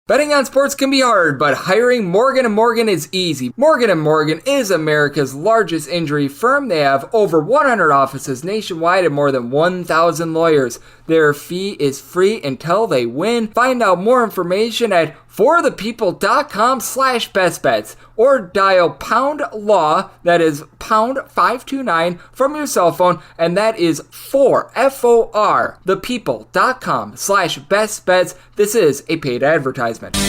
Betting on sports can be hard, but hiring Morgan & Morgan is easy. Morgan & Morgan is America's largest injury firm. They have over 100 offices nationwide and more than 1,000 lawyers. Their fee is free until they win. Find out more information at forthepeople.com/bestbets or dial pound law, that is pound 529 from your cell phone, and that is FOR, thepeople.com/bestbets. This is a paid advertisement. Hey,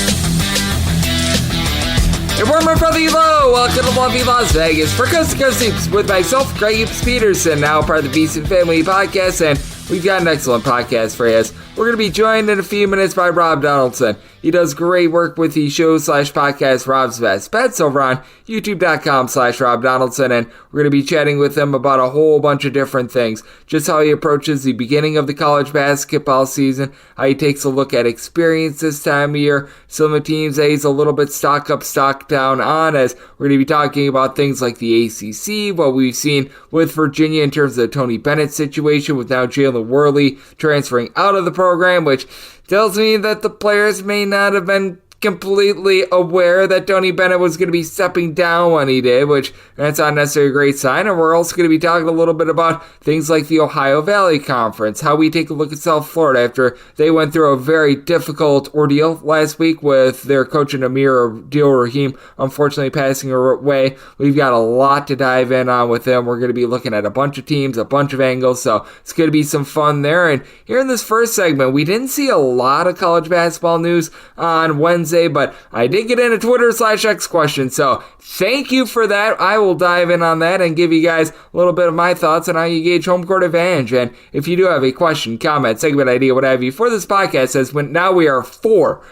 where my brother Elo? Welcome to lovely Las Vegas for Coast to Coast Hoops with myself, Greg Peterson, now part of the Beast and Family podcast, and we've got an excellent podcast for you. We're going to be joined in a few minutes by Rob Donaldson. He does great work with the show/podcast Rob's Best Bets over on youtube.com/Rob Donaldson, and we're going to be chatting with him about a whole bunch of different things. Just how he approaches the beginning of the college basketball season, how he takes a look at experience this time of year, some of the teams that he's a little bit stock up, stock down on, as we're going to be talking about things like the ACC, what we've seen with Virginia in terms of the Tony Bennett situation, with now Jalen Worley transferring out of the program, which tells me that the players may not have been completely aware that Tony Bennett was going to be stepping down when he did, which that's not necessarily a great sign. And we're also going to be talking a little bit about things like the Ohio Valley Conference, how we take a look at South Florida after they went through a very difficult ordeal last week with their coach and Amir Abdul-Rahim unfortunately passing away. We've got a lot to dive in on with them. We're going to be looking at a bunch of teams, a bunch of angles, so it's going to be some fun there. And here in this first segment, we didn't see a lot of college basketball news on Wednesday, but I did get in a Twitter/X question, so thank you for that. I will dive in on that and give you guys a little bit of my thoughts on how you gauge home court advantage. And if you do have a question, comment, segment idea, what have you, for this podcast, as when now we are four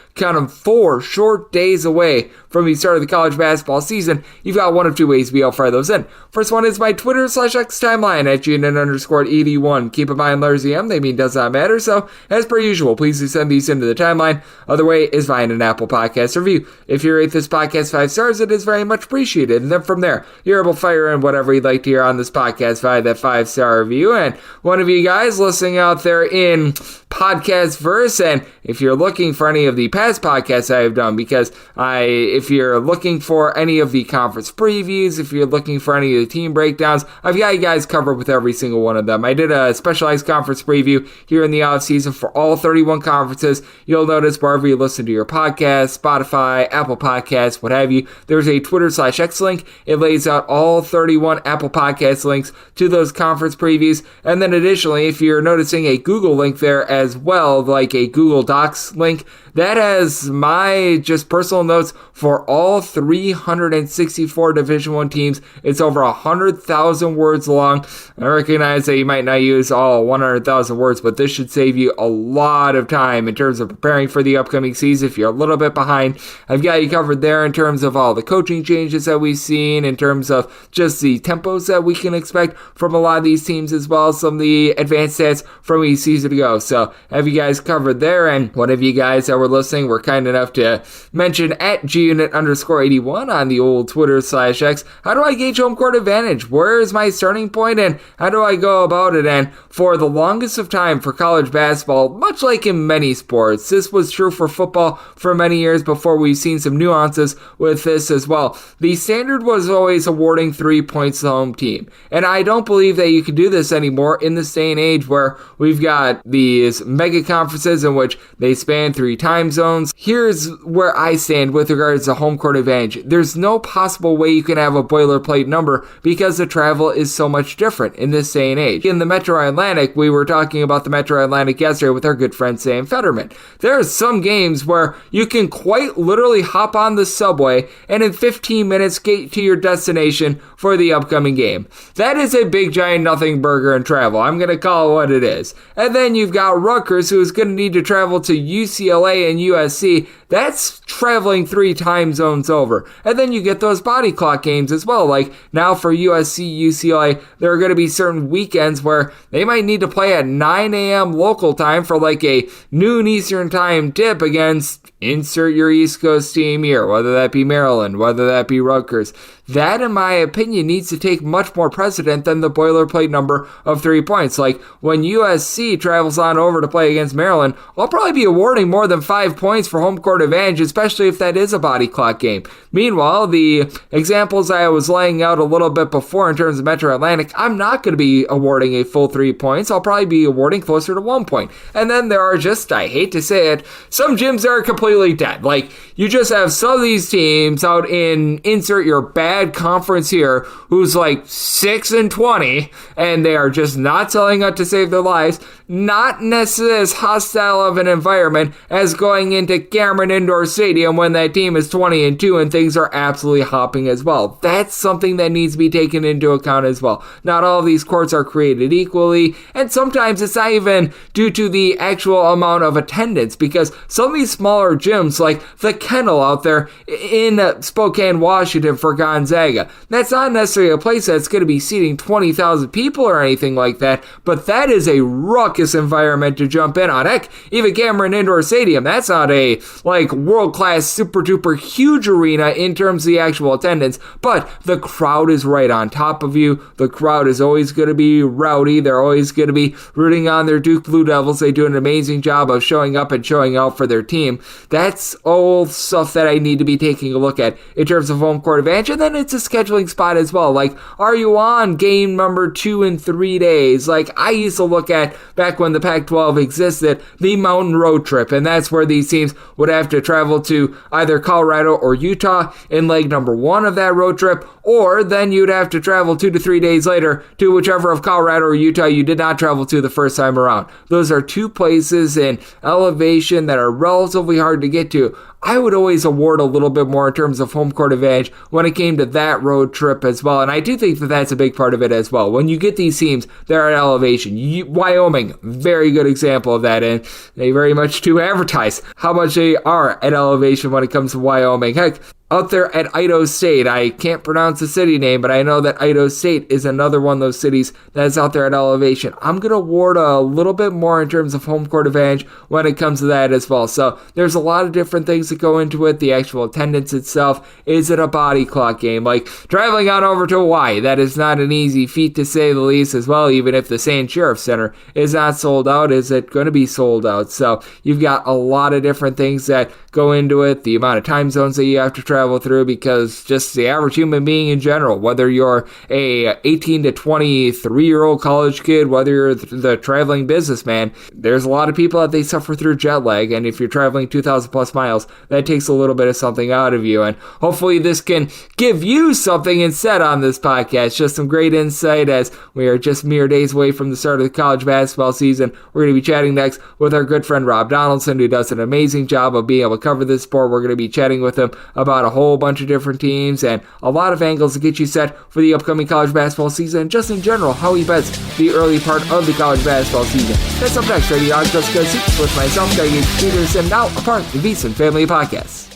short days away from the start of the college basketball season, you've got one of two ways to be able to fire those in. First one is my Twitter/X timeline at GNN_81. Keep in mind, letters EM, they mean does not matter, so as per usual, please do send these into the timeline. Other way is via an Apple Podcast review. If you rate this podcast 5 stars, it is very much appreciated. And then from there, you're able to fire in whatever you'd like to hear on this podcast via that 5-star review. And one of you guys listening out there in podcast verse, and if you're looking for any of the past podcasts I have done, because if you're looking for any of the conference previews, if you're looking for any of the team breakdowns, I've got you guys covered with every single one of them. I did a specialized conference preview here in the offseason for all 31 conferences. You'll notice wherever you listen to your podcast, Spotify, Apple Podcasts, what have you, there's a Twitter/X link. It lays out all 31 Apple Podcast links to those conference previews. And then additionally, if you're noticing a Google link there as well, like a Google Docs link, that has my just personal notes for all 364 Division I teams. It's over 100,000 words long. I recognize that you might not use all 100,000 words, but this should save you a lot of time in terms of preparing for the upcoming season. If you're a little bit behind, I've got you covered there in terms of all the coaching changes that we've seen, in terms of just the tempos that we can expect from a lot of these teams, as well as some of the advanced stats from each season ago. So have you guys covered there, and one of you guys that were listening were kind enough to mention at GUnit_81 on the old Twitter/X, how do I gauge home court advantage? Where is my starting point, and how do I go about it? And for the longest of time for college basketball, much like in many sports, this was true for football for many years before we've seen some nuances with this as well. The standard was always awarding 3 points to the home team, and I don't believe that you can do this anymore in this day and age where we've got these mega conferences in which they span 3 time zones. Here's where I stand with regards to home court advantage. There's no possible way you can have a boilerplate number because the travel is so much different in this day and age. In the Metro Atlantic, we were talking about the Metro Atlantic yesterday with our good friend Sam Fetterman. There are some games where you can quite literally hop on the subway and in 15 minutes get to your destination for the upcoming game. That is a big giant nothing burger in travel. I'm going to call it what it is. And then you've got Rutgers, who is going to need to travel to UCLA and USC. That's traveling 3 time zones over. And then you get those body clock games as well. Like now for USC, UCLA, there are going to be certain weekends where they might need to play at 9 a.m. local time for like a noon Eastern time dip against insert your East Coast team here, whether that be Maryland, whether that be Rutgers. that, in my opinion, needs to take much more precedent than the boilerplate number of 3 points. Like, when USC travels on over to play against Maryland, I'll probably be awarding more than 5 points for home court advantage, especially if that is a body clock game. Meanwhile, the examples I was laying out a little bit before in terms of Metro Atlantic, I'm not going to be awarding a full 3 points. I'll probably be awarding closer to 1 point. And then there are just, I hate to say it, some gyms that are completely dead. Like, you just have some of these teams out in insert your bad conference here who's like 6-20, and they are just not selling out to save their lives. Not necessarily as hostile of an environment as going into Cameron Indoor Stadium when that team is 20-2 and things are absolutely hopping as well. That's something that needs to be taken into account as well. Not all of these courts are created equally, and sometimes it's not even due to the actual amount of attendance, because some of these smaller gyms, like the Kennel out there in Spokane, Washington for Gonzaga, that's not necessarily a place that's going to be seating 20,000 people or anything like that, but that is a ruckus environment to jump in on. Heck, even Cameron Indoor Stadium, that's not a like world-class super duper huge arena in terms of the actual attendance, but the crowd is right on top of you. The crowd is always going to be rowdy. They're always going to be rooting on their Duke Blue Devils. They do an amazing job of showing up and showing out for their team. That's all stuff that I need to be taking a look at in terms of home court advantage. And then it's a scheduling spot as well. Like, are you on game number 2 in 3 days? Like, I used to look at, back when the Pac-12 existed, the Mountain Road Trip, and that's where these teams would have to travel to either Colorado or Utah in leg number 1 of that road trip, or then you'd have to travel 2 to 3 days later to whichever of Colorado or Utah you did not travel to the first time around. Those are 2 places in elevation that are relatively hard to get to. I would always award a little bit more in terms of home court advantage when it came to that road trip as well, and I do think that that's a big part of it as well. When you get these teams, they're at elevation. Wyoming, very good example of that, and they very much do advertise how much they are at elevation when it comes to Wyoming. Heck, out there at Idaho State, I can't pronounce the city name, but I know that Idaho State is another one of those cities that is out there at elevation. I'm going to award a little bit more in terms of home court advantage when it comes to that as well. So there's a lot of different things that go into it. The actual attendance itself, is it a body clock game? Like, traveling on over to Hawaii, that is not an easy feat to say the least as well. Even if the Sand Sheriff Center is not sold out, is it going to be sold out? So you've got a lot of different things that go into it, the amount of time zones that you have to travel through, because just the average human being in general, whether you're a 18 to 23-year-old college kid, whether you're the traveling businessman, there's a lot of people that they suffer through jet lag, and if you're traveling 2,000 plus miles, that takes a little bit of something out of you, and hopefully this can give you something instead on this podcast, just some great insight as we are just mere days away from the start of the college basketball season. We're going to be chatting next with our good friend Rob Donaldson, who does an amazing job of being able to cover this sport. We're going to be chatting with him about a whole bunch of different teams and a lot of angles to get you set for the upcoming college basketball season, and just in general, how he bets the early part of the college basketball season. That's up next, right here on Just Go Seats with myself, Greg Peterson, now a part of the VSiN Family Podcast.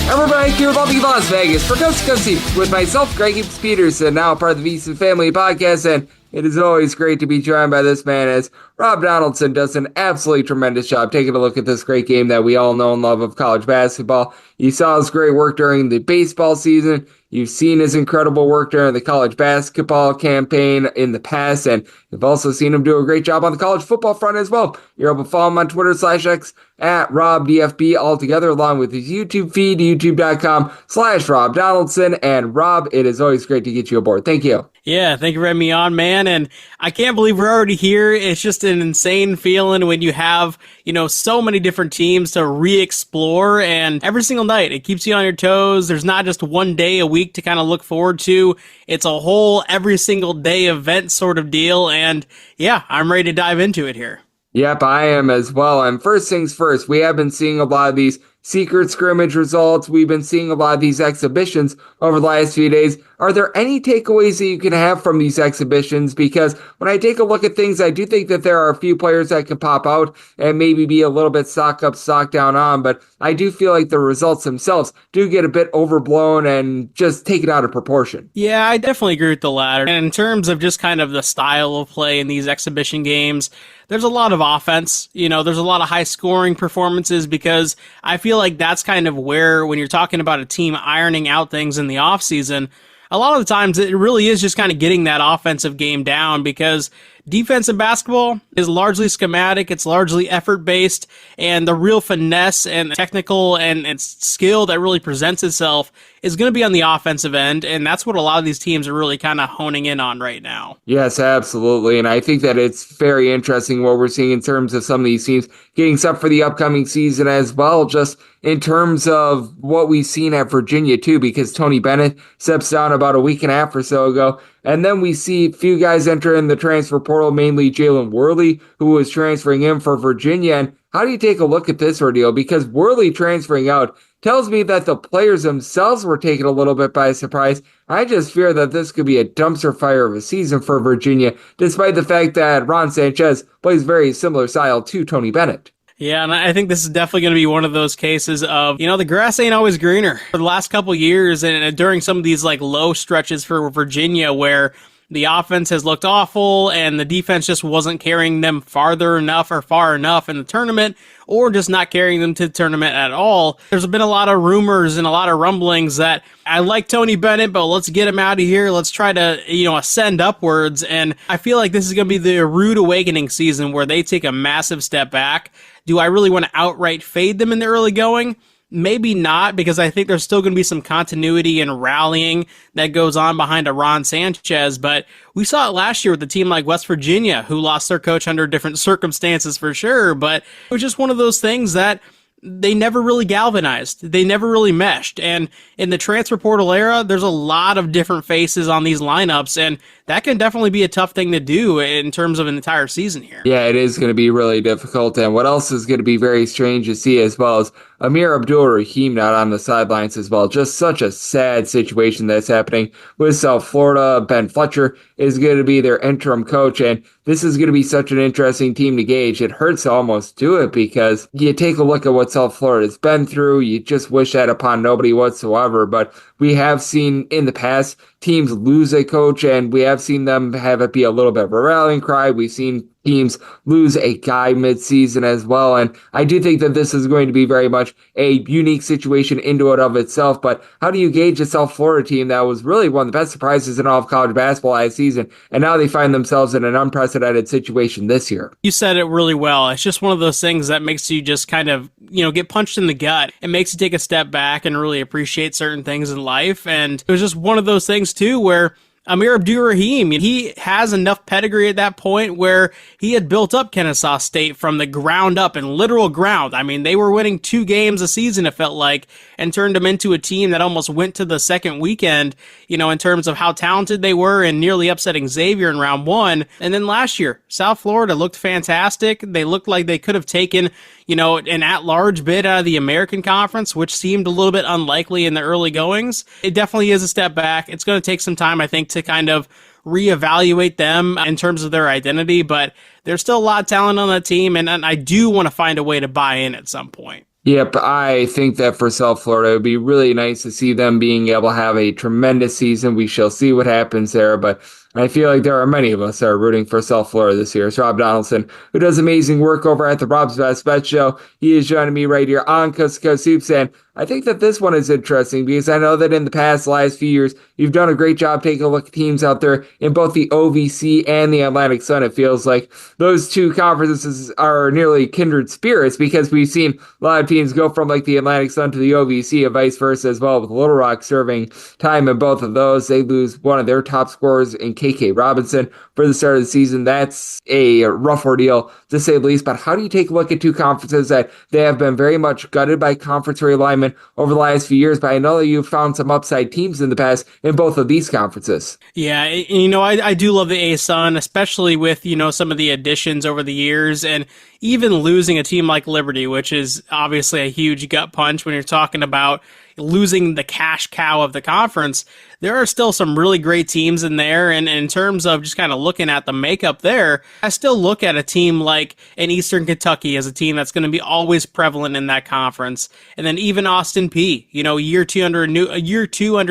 And we're back here in lovely Las Vegas for Coast to Coast Seats with myself, Greg Peterson, now a part of the VSiN Family Podcast, and it is always great to be joined by this man as Rob Donaldson does an absolutely tremendous job taking a look at this great game that we all know and love of college basketball. You saw his great work during the baseball season. You've seen his incredible work during the college basketball campaign in the past, and you've also seen him do a great job on the college football front as well. You're able to follow him on Twitter/X at RobDFB altogether, along with his YouTube feed, youtube.com/Rob Donaldson. And Rob, it is always great to get you aboard. Thank you. Yeah, thank you for having me on, man. And I can't believe we're already here. It's just an insane feeling when you have, so many different teams to re-explore, and every single night it keeps you on your toes. There's not just one day a week to kind of look forward to. It's a whole every single day event sort of deal. And yeah, I'm ready to dive into it here. Yep, I am as well. And first things first, we have been seeing a lot of these secret scrimmage results. We've been seeing a lot of these exhibitions over the last few days. Are there any takeaways that you can have from these exhibitions? Because when I take a look at things, I do think that there are a few players that can pop out and maybe be a little bit stock up, stock down on, but I do feel like the results themselves do get a bit overblown and just taken out of proportion. Yeah, I definitely agree with the latter. And in terms of just kind of the style of play in these exhibition games, there's a lot of offense. There's a lot of high scoring performances because I feel feel like that's kind of where, when you're talking about a team ironing out things in the offseason, a lot of the times it really is just kind of getting that offensive game down, because defense in basketball is largely schematic, it's largely effort-based, and the real finesse and technical and skill that really presents itself is going to be on the offensive end, and that's what a lot of these teams are really kind of honing in on right now. Yes, absolutely. And I think that it's very interesting what we're seeing in terms of some of these teams getting set for the upcoming season as well, just in terms of what we've seen at Virginia too, because Tony Bennett steps down about a week and a half or so ago. And then we see a few guys enter in the transfer portal, mainly Jalen Worley, who was transferring in for Virginia. And how do you take a look at this ordeal? Because Worley transferring out tells me that the players themselves were taken a little bit by surprise. I just fear that this could be a dumpster fire of a season for Virginia, despite the fact that Ron Sanchez plays very similar style to Tony Bennett. Yeah, and I think this is definitely going to be one of those cases of, the grass ain't always greener. For the last couple years, and during some of these low stretches for Virginia where the offense has looked awful and the defense just wasn't carrying them farther enough or far enough in the tournament, or just not carrying them to the tournament at all. There's been a lot of rumors and a lot of rumblings that I like Tony Bennett, but let's get him out of here. Let's try to, ascend upwards. And I feel like this is going to be the rude awakening season where they take a massive step back. Do I really want to outright fade them in the early going? Maybe not, because I think there's still going to be some continuity and rallying that goes on behind a Ron Sanchez, but we saw it last year with a team like West Virginia, who lost their coach under different circumstances for sure, but it was just one of those things that they never really galvanized. They never really meshed. And in the transfer portal era, there's a lot of different faces on these lineups, and that can definitely be a tough thing to do in terms of an entire season here. Yeah, it is going to be really difficult. And what else is going to be very strange to see as well as Amir Abdul-Rahim not on the sidelines as well. Just such a sad situation that's happening with South Florida. Ben Fletcher is going to be their interim coach, and this is going to be such an interesting team to gauge. It hurts to almost do it because you take a look at what South Florida's been through. You just wish that upon nobody whatsoever, but we have seen in the past teams lose a coach, and we have seen them have it be a little bit of a rallying cry. We've seen teams lose a guy mid-season as well, and I do think that this is going to be very much a unique situation into and of itself. But how do you gauge a South Florida team that was really one of the best surprises in all of college basketball last season, and now they find themselves in an unprecedented situation this year? You said it really well. It's just one of those things that makes you just kind of, get punched in the gut. It makes you take a step back and really appreciate certain things in life. And it was just one of those things too where Amir Abdul-Rahim, he has enough pedigree at that point where he had built up Kennesaw State from the ground up, and literal ground. I mean, they were winning 2 games a season, it felt like, and turned them into a team that almost went to the second weekend, in terms of how talented they were and nearly upsetting Xavier in round 1. And then last year, South Florida looked fantastic. They looked like they could have taken, an at-large bid out of the American Conference, which seemed a little bit unlikely in the early goings. It definitely is a step back. It's going to take some time, I think, to kind of reevaluate them in terms of their identity, but there's still a lot of talent on that team, and I do want to find a way to buy in at some point. Yep, I think that for South Florida, it would be really nice to see them being able to have a tremendous season. We shall see what happens there, but I feel like there are many of us that are rooting for South Florida this year. It's Rob Donaldson, who does amazing work over at the Rob's Best Bet Show. He is joining me right here on Coast to Coast Hoops, and I think that this one is interesting because I know that in the last few years, you've done a great job taking a look at teams out there in both the OVC and the Atlantic Sun. It feels like those two conferences are nearly kindred spirits because we've seen a lot of teams go from like the Atlantic Sun to the OVC and vice versa as well, with Little Rock serving time in both of those. They lose one of their top scorers in KK Robinson for the start of the season. That's a rough ordeal, to say the least. But how do you take a look at two conferences that they have been very much gutted by conference realignment over the last few years, but I know that you've found some upside teams in the past in both of these conferences? Yeah, I do love the ASUN, especially with, some of the additions over the years, and even losing a team like Liberty, which is obviously a huge gut punch when you're talking about losing the cash cow of the conference. There are still some really great teams in there, and in terms of just kind of looking at the makeup there, I still look at a team like an Eastern Kentucky as a team that's going to be always prevalent in that conference, and then even Austin Peay, year two under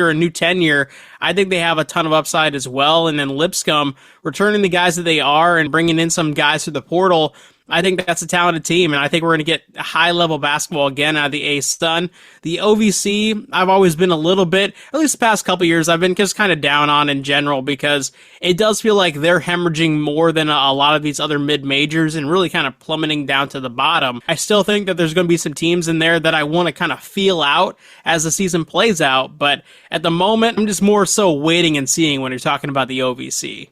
a new tenure, I think they have a ton of upside as well. And then Lipscomb returning the guys that they are and bringing in some guys through the portal. I think that's a talented team, and I think we're going to get high-level basketball again out of the A-Sun. The OVC, I've always been a little bit, at least the past couple years, I've been just kind of down on in general because it does feel like they're hemorrhaging more than a lot of these other mid-majors and really kind of plummeting down to the bottom. I still think that there's going to be some teams in there that I want to kind of feel out as the season plays out, but at the moment, I'm just more so waiting and seeing when you're talking about the OVC.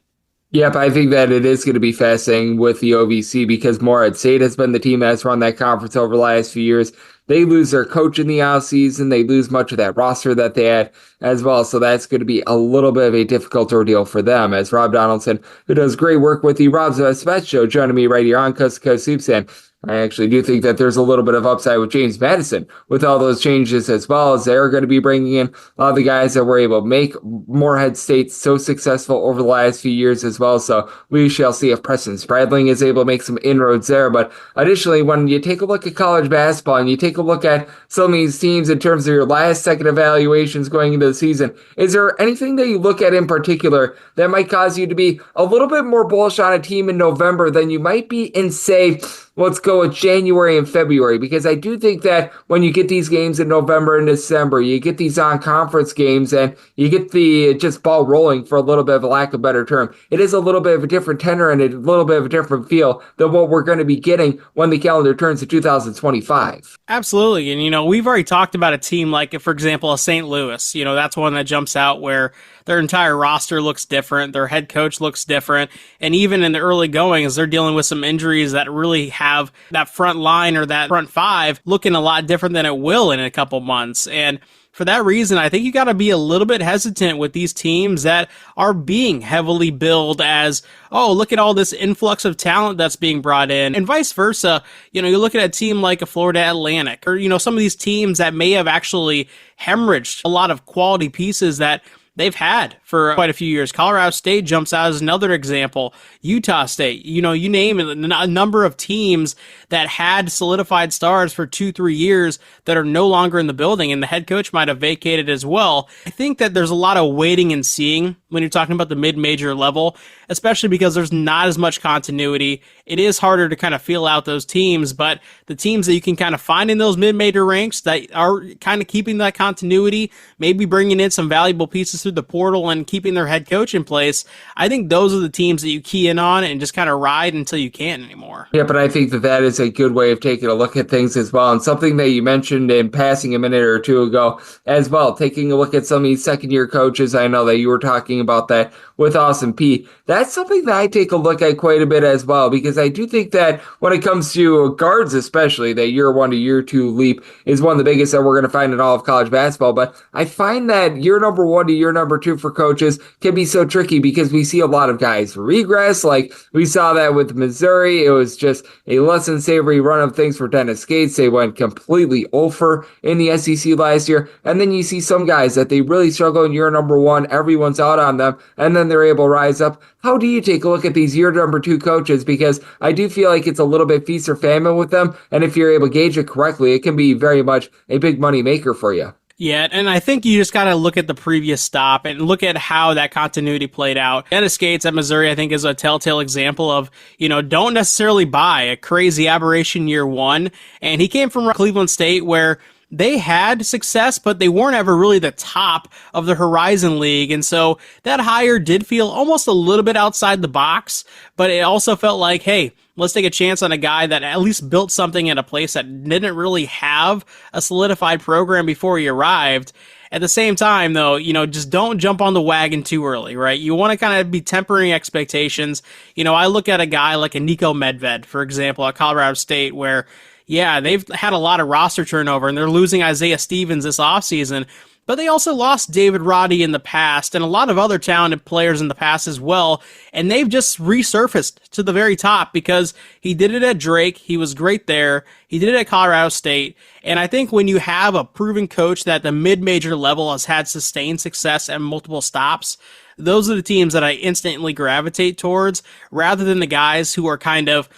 Yep, I think that it is going to be fascinating with the OVC because Morehead State has been the team that's run that conference over the last few years. They lose their coach in the offseason. They lose much of that roster that they had as well. So that's going to be a little bit of a difficult ordeal for them as Rob Donaldson, who does great work with the Rob's Best Show, joining me right here on Coast to Coast Hoops. And I actually do think that there's a little bit of upside with James Madison with all those changes as well, as they're going to be bringing in a lot of the guys that were able to make Morehead State so successful over the last few years as well. So we shall see if Preston Spradling is able to make some inroads there. But additionally, when you take a look at college basketball and you take a look at some of these teams in terms of your last second evaluations going into the season, is there anything that you look at in particular that might cause you to be a little bit more bullish on a team in November than you might be in, say, let's go with January and February? Because I do think that when you get these games in November and December, you get these on-conference games and you get the just ball rolling, for a little bit of a lack of a better term. It is a little bit of a different tenor and a little bit of a different feel than what we're going to be getting when the calendar turns to 2025. Absolutely. And, we've already talked about a team like, for example, a St. Louis. That's one that jumps out where their entire roster looks different, their head coach looks different, and even in the early goings, they're dealing with some injuries that really have that front line or that front five looking a lot different than it will in a couple months. And for that reason, I think you got to be a little bit hesitant with these teams that are being heavily billed as, oh, look at all this influx of talent that's being brought in, and vice versa. You look at a team like a Florida Atlantic, or, some of these teams that may have actually hemorrhaged a lot of quality pieces that they've had for quite a few years. Colorado State jumps out as another example. Utah State, you name it, a number of teams that had solidified stars for 2-3 years that are no longer in the building, and the head coach might have vacated as well. I think that there's a lot of waiting and seeing when you're talking about the mid-major level, especially because there's not as much continuity. It is harder to kind of feel out those teams, but the teams that you can kind of find in those mid-major ranks that are kind of keeping that continuity, maybe bringing in some valuable pieces through the portal and keeping their head coach in place, I think those are the teams that you key in on and just kind of ride until you can't anymore. Yeah, but I think that is a good way of taking a look at things as well. And something that you mentioned in passing a minute or two ago as well, taking a look at some of these second-year coaches. I know that you were talking about that with Austin P. That's something that I take a look at quite a bit as well, because I do think that when it comes to guards especially, that year one to year two leap is one of the biggest that we're going to find in all of college basketball. But I find that year number one to year number two for coaches can be so tricky because we see a lot of guys regress. Like we saw that with Missouri. It was just a less than savory run of things for Dennis Gates. They went completely over in the SEC last year. And then you see some guys that they really struggle in year number one. Everyone's out on them. And then they're able to rise up. How do you take a look at these year number two coaches? Because I do feel like it's a little bit feast or famine with them. And if you're able to gauge it correctly, it can be very much a big money maker for you. Yeah, and I think you just got to look at the previous stop and look at how that continuity played out. Dennis Gates at Missouri, I think, is a telltale example of, don't necessarily buy a crazy aberration year one. And he came from Cleveland State, where they had success, but they weren't ever really the top of the Horizon League. And so that hire did feel almost a little bit outside the box, but it also felt like, hey, let's take a chance on a guy that at least built something at a place that didn't really have a solidified program before he arrived. At the same time, though, just don't jump on the wagon too early, right? You want to kind of be tempering expectations. I look at a guy like a Nico Medved, for example, at Colorado State, where yeah, they've had a lot of roster turnover, and they're losing Isaiah Stevens this offseason, but they also lost David Roddy in the past and a lot of other talented players in the past as well, and they've just resurfaced to the very top because he did it at Drake, he was great there, he did it at Colorado State, and I think when you have a proven coach that the mid-major level has had sustained success at multiple stops, those are the teams that I instantly gravitate towards, rather than the guys who are kind of,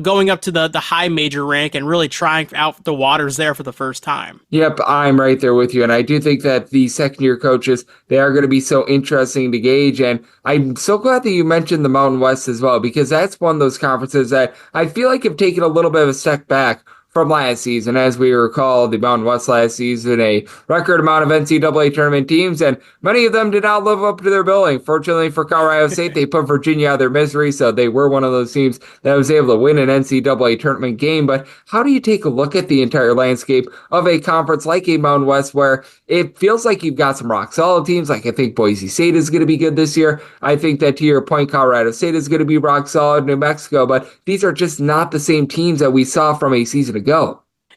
going up to the high major rank and really trying out the waters there for the first time. Yep, I'm right there with you. And I do think that the second year coaches, they are going to be so interesting to gauge. And I'm so glad that you mentioned the Mountain West as well, because that's one of those conferences that I feel like have taken a little bit of a step back from last season. As we recall, the Mountain West last season, a record amount of NCAA tournament teams, and many of them did not live up to their billing. Fortunately for Colorado State, they put Virginia out of their misery, so they were one of those teams that was able to win an NCAA tournament game. But how do you take a look at the entire landscape of a conference like a Mountain West where it feels like you've got some rock solid teams? Like, I think Boise State is going to be good this year. I think that, to your point, Colorado State is going to be rock solid, New Mexico, but these are just not the same teams that we saw from a season ago.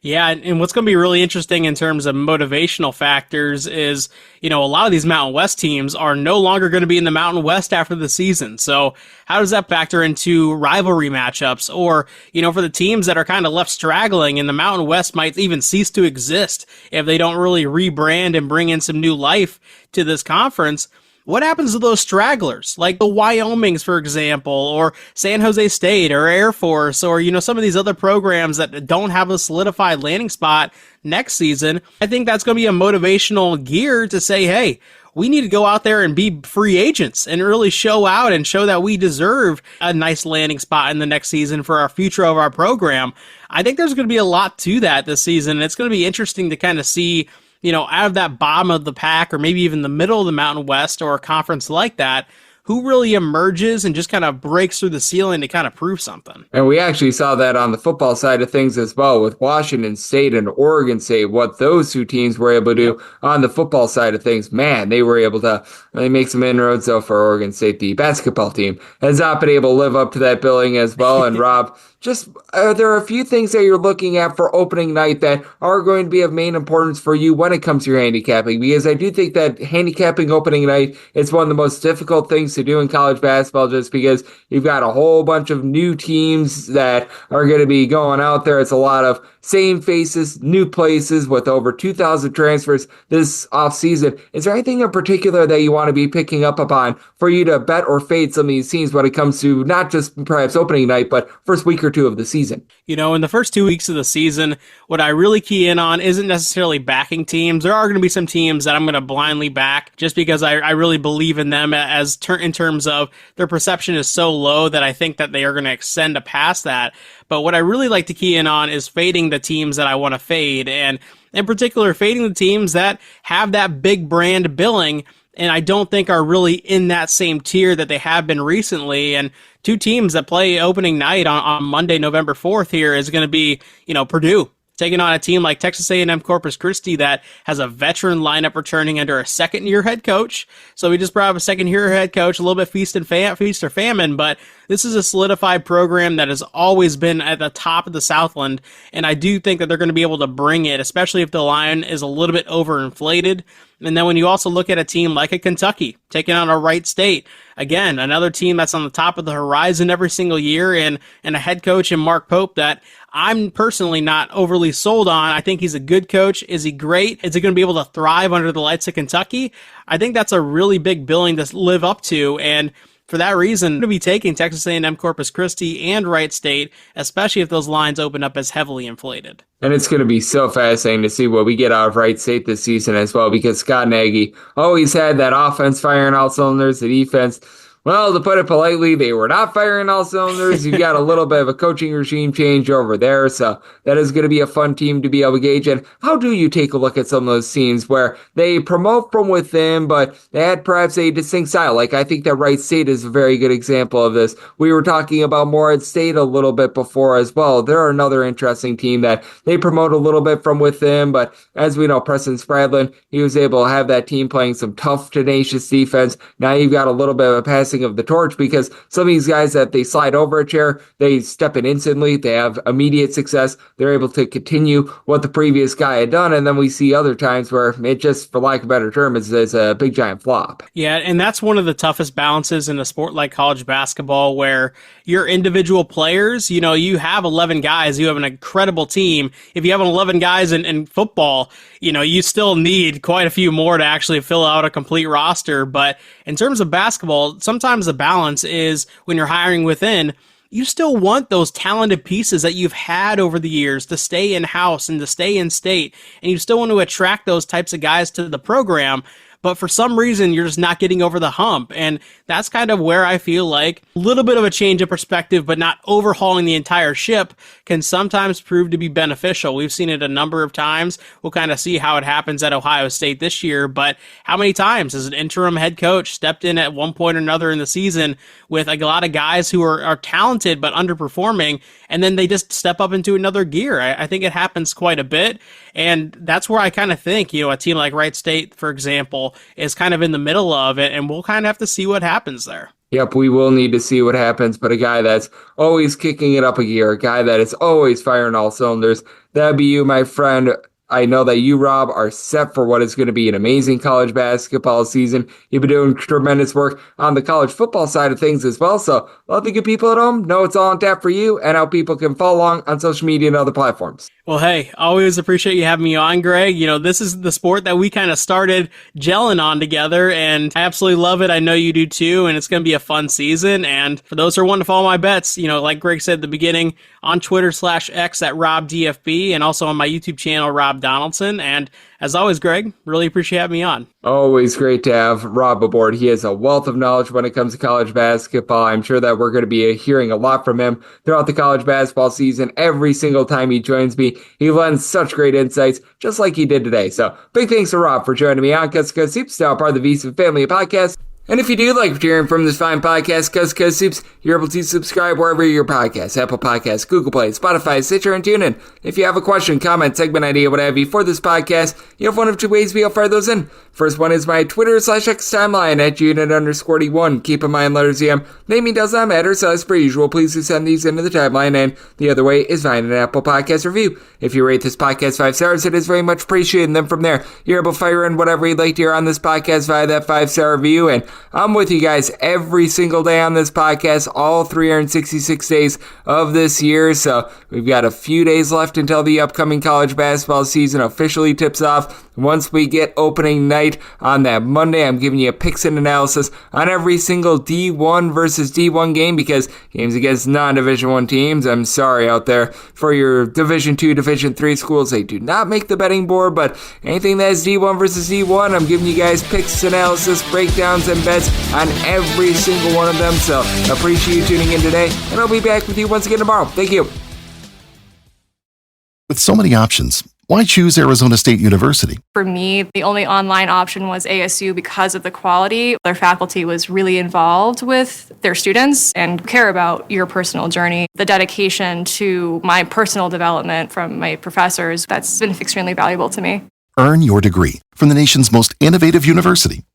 Yeah, and what's going to be really interesting in terms of motivational factors is, a lot of these Mountain West teams are no longer going to be in the Mountain West after the season. So how does that factor into rivalry matchups? Or, for the teams that are kind of left straggling, and the Mountain West might even cease to exist if they don't really rebrand and bring in some new life to this conference. What happens to those stragglers, like the Wyomings, for example, or San Jose State, or Air Force, or, some of these other programs that don't have a solidified landing spot next season? I think that's going to be a motivational gear to say, hey, we need to go out there and be free agents and really show out and show that we deserve a nice landing spot in the next season for our future of our program. I think there's going to be a lot to that this season. It's going to be interesting to kind of see, out of that bottom of the pack, or maybe even the middle of the Mountain West or a conference like that, who really emerges and just kind of breaks through the ceiling to kind of prove something. And we actually saw that on the football side of things as well, with Washington State and Oregon State, what those two teams were able to do on the football side of things. Man, they were able to really make some inroads, though, for Oregon State. The basketball team has not been able to live up to that billing as well. And Rob, just there are a few things that you're looking at for opening night that are going to be of main importance for you when it comes to your handicapping, because I do think that handicapping opening night is one of the most difficult things to do in college basketball, just because you've got a whole bunch of new teams that are going to be going out there. It's a lot of same faces, new places, with over 2,000 transfers this offseason. Is there anything in particular that you want to be picking up upon for you to bet or fade some of these teams when it comes to not just perhaps opening night, but first week or two of the season? In the first 2 weeks of the season, what I really key in on isn't necessarily backing teams. There are going to be some teams that I'm going to blindly back just because I really believe in them in terms of their perception is so low that I think that they are going to extend past that. But what I really like to key in on is fading the teams that I want to fade, and in particular, fading the teams that have that big brand billing and I don't think are really in that same tier that they have been recently. And two teams that play opening night on Monday, November 4th here is going to be, Purdue taking on a team like Texas A&M Corpus Christi that has a veteran lineup returning under a second-year head coach. So we just brought up a second-year head coach, a little bit feast or famine, but this is a solidified program that has always been at the top of the Southland, and I do think that they're going to be able to bring it, especially if the line is a little bit overinflated. And then when you also look at a team like a Kentucky taking on a Wright State, again, another team that's on the top of the horizon every single year, and a head coach in Mark Pope that I'm personally not overly sold on. I think he's a good coach. Is he great? Is he going to be able to thrive under the lights of Kentucky? I think that's a really big billing to live up to, and for that reason, I'm going to be taking Texas A&M Corpus Christi and Wright State, especially if those lines open up as heavily inflated. And it's going to be so fascinating to see what we get out of Wright State this season as well, because Scott Nagy always had that offense firing all cylinders, the defense. Well, to put it politely, they were not firing all cylinders. You've got a little bit of a coaching regime change over there, so that is going to be a fun team to be able to gauge. And how do you take a look at some of those teams where they promote from within, but they had perhaps a distinct style? Like, I think that Wright State is a very good example of this. We were talking about Morehead State a little bit before as well. They're another interesting team that they promote a little bit from within, but as we know, Preston Spradlin, he was able to have that team playing some tough, tenacious defense. Now you've got a little bit of a passing passing of the torch, because some of these guys that they slide over a chair, they step in instantly, they have immediate success, they're able to continue what the previous guy had done, and then we see other times where it just, for lack of a better term, is a big giant flop. Yeah, and that's one of the toughest balances in a sport like college basketball, where your individual players, you have 11 guys, you have an incredible team. If you have 11 guys in football, you still need quite a few more to actually fill out a complete roster. But in terms of basketball, sometimes the balance is when you're hiring within, you still want those talented pieces that you've had over the years to stay in-house and to stay in state. And you still want to attract those types of guys to the program. But for some reason, you're just not getting over the hump. And that's kind of where I feel like a little bit of a change of perspective, but not overhauling the entire ship, can sometimes prove to be beneficial. We've seen it a number of times. We'll kind of see how it happens at Ohio State this year. But how many times has an interim head coach stepped in at one point or another in the season with a lot of guys who are talented but underperforming, and then they just step up into another gear? I think it happens quite a bit. And that's where I kind of think, a team like Wright State, for example, is kind of in the middle of it, and we'll kind of have to see what happens there. Yep, we will need to see what happens, but a guy that's always kicking it up a gear, a guy that is always firing all cylinders, that'd be you, my friend. I know that you, Rob, are set for what is going to be an amazing college basketball season. You've been doing tremendous work on the college football side of things as well, so let the good people at home know it's all on tap for you and how people can follow along on social media and other platforms. Well, hey, always appreciate you having me on, Greg. This is the sport that we kind of started gelling on together, and I absolutely love it. I know you do too, and it's going to be a fun season. And for those who want to follow my bets, like Greg said at the beginning, on Twitter/X at RobDFB, and also on my YouTube channel, Rob Donaldson. And as always, Greg, really appreciate having me on. Always great to have Rob aboard. He has a wealth of knowledge when it comes to college basketball. I'm sure that we're going to be hearing a lot from him throughout the college basketball season. Every single time he joins me, he lends such great insights, just like he did today. So big thanks to Rob for joining me on Coast to Coast Hoops, now part of the VSiN Family Podcast. And if you do like what you're hearing from this fine podcast, Coast to Coast Hoops, you're able to subscribe wherever your podcasts, Apple Podcasts, Google Play, Spotify, Stitcher, and TuneIn. If you have a question, comment, segment idea, what have you for this podcast, you have one of two ways to be able to fire those in. First one is my Twitter/X timeline at unit_D1. Keep in mind, letters EM. Naming does not matter, so as per usual, please do send these into the timeline. And the other way is via an Apple Podcast review. If you rate this podcast 5 stars, it is very much appreciated. And then from there, you're able to fire in whatever you'd like to hear on this podcast via that 5-star review. And I'm with you guys every single day on this podcast, all 366 days of this year. So we've got a few days left until the upcoming college basketball season officially tips off. Once we get opening night on that Monday, I'm giving you a picks and analysis on every single D1 versus D1 game, because games against non-Division I teams, I'm sorry out there for your Division II, Division III schools, they do not make the betting board, but anything that is D1 versus D1, I'm giving you guys picks, analysis, breakdowns, and bets on every single one of them. So appreciate you tuning in today, and I'll be back with you once again tomorrow. Thank you. With so many options, why choose Arizona State University? For me, the only online option was ASU because of the quality. Their faculty was really involved with their students and care about your personal journey. The dedication to my personal development from my professors, that's been extremely valuable to me. Earn your degree from the nation's most innovative university.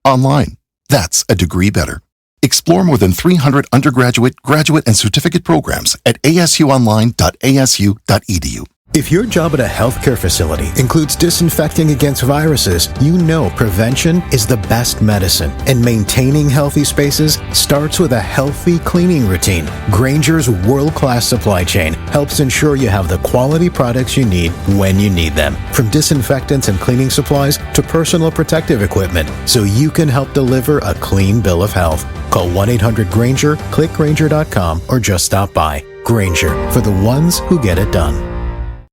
Online. That's a degree better. Explore more than 300 undergraduate, graduate, and certificate programs at asuonline.asu.edu. If your job at a healthcare facility includes disinfecting against viruses, you know prevention is the best medicine. And maintaining healthy spaces starts with a healthy cleaning routine. Grainger's world-class supply chain helps ensure you have the quality products you need when you need them. From disinfectants and cleaning supplies to personal protective equipment, so you can help deliver a clean bill of health. Call 1-800-GRAINGER, click Grainger.com, or just stop by. Grainger, for the ones who get it done.